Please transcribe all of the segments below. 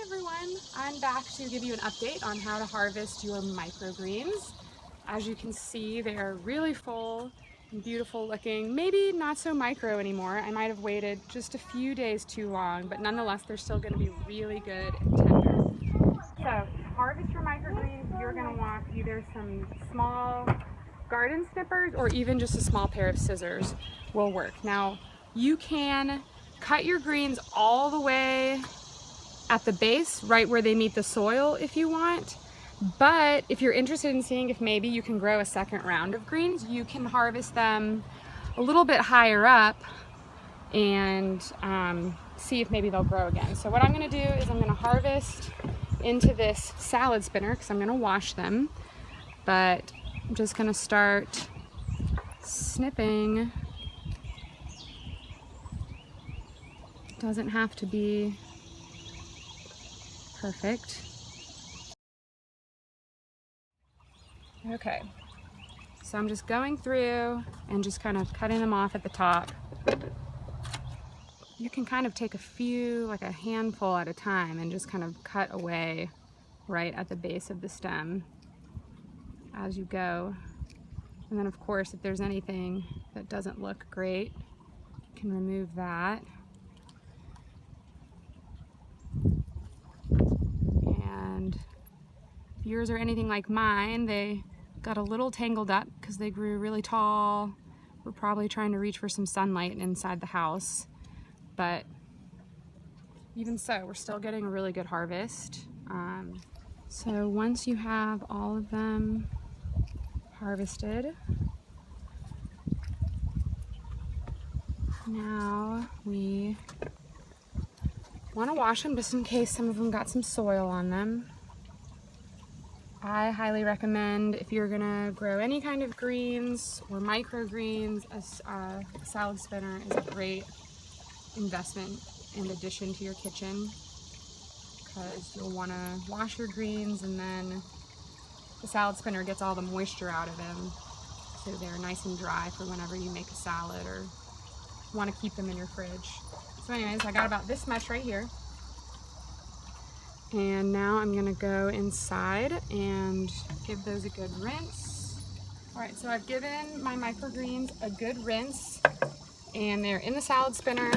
everyone, I'm back to give you an update on how to harvest your microgreens. As you can see, they are really full and beautiful looking, maybe not so micro anymore. I might have waited just a few days too long, but nonetheless they're still going to be really good and tender. So to harvest your microgreens, you're going to want either some small garden snippers or even just a small pair of scissors will work. Now you can cut your greens all the way at the base, right where they meet the soil if you want. But if you're interested in seeing if maybe you can grow a second round of greens, you can harvest them a little bit higher up and see if maybe they'll grow again. So what I'm gonna do is I'm gonna harvest into this salad spinner because I'm gonna wash them, but I'm just gonna start snipping. Doesn't have to be perfect. Okay, so I'm just going through and just kind of cutting them off at the top. You can kind of take a few, like a handful at a time, and just kind of cut away right at the base of the stem as you go. And then of course, if there's anything that doesn't look great, you can remove that. And if yours are anything like mine, they got a little tangled up because they grew really tall. We're probably trying to reach for some sunlight inside the house, but even so, we're still getting a really good harvest. So once you have all of them harvested, now we want to wash them just in case some of them got some soil on them. I highly recommend, if you're gonna grow any kind of greens or microgreens, a salad spinner is a great investment in addition to your kitchen, because you'll want to wash your greens and then the salad spinner gets all the moisture out of them, so they're nice and dry for whenever you make a salad or want to keep them in your fridge. So anyways, I got about this much right here. And now I'm gonna go inside and give those a good rinse. All right, so I've given my microgreens a good rinse and they're in the salad spinner.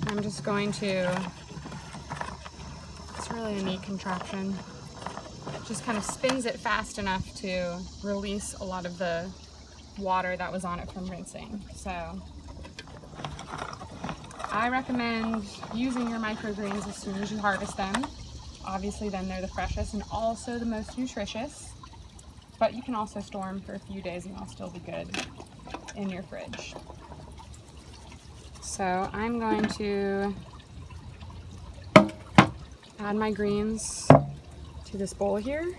I'm just going to, it's really a neat contraption. It just kind of spins it fast enough to release a lot of the water that was on it from rinsing. So I recommend using your microgreens as soon as you harvest them. Obviously then they're the freshest and also the most nutritious, but you can also store them for a few days and they'll still be good in your fridge. So I'm going to add my greens to this bowl here,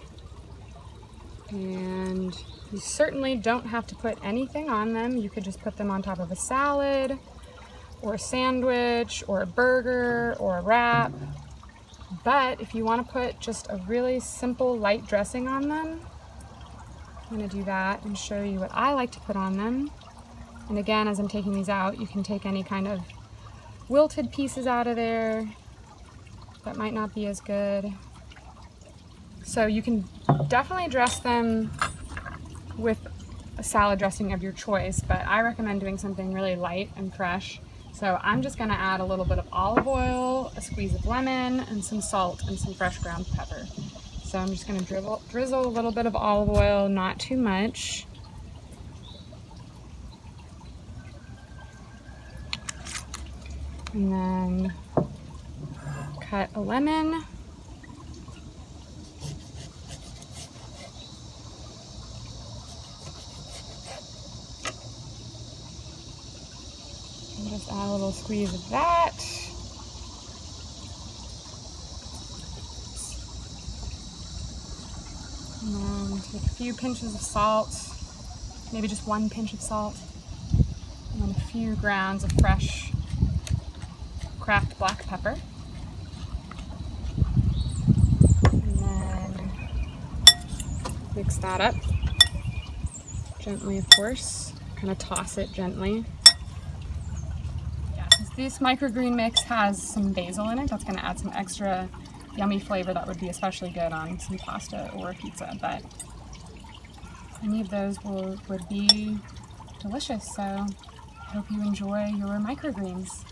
and you certainly don't have to put anything on them. You could just put them on top of a salad or a sandwich or a burger or a wrap. But if you want to put just a really simple light dressing on them, I'm going to do that and show you what I like to put on them. And again, as I'm taking these out, you can take any kind of wilted pieces out of there that might not be as good. So you can definitely dress them with a salad dressing of your choice, but I recommend doing something really light and fresh. So I'm just gonna add a little bit of olive oil, a squeeze of lemon, and some salt and some fresh ground pepper. So I'm just gonna drizzle a little bit of olive oil, not too much. And then cut a lemon. Just add a little squeeze of that. And then take a few pinches of salt, maybe just one pinch of salt, and then a few grounds of fresh cracked black pepper. And then mix that up gently, of course. Kind of toss it gently. This microgreen mix has some basil in it. That's going to add some extra yummy flavor that would be especially good on some pasta or pizza, but any of those would be delicious. So I hope you enjoy your microgreens.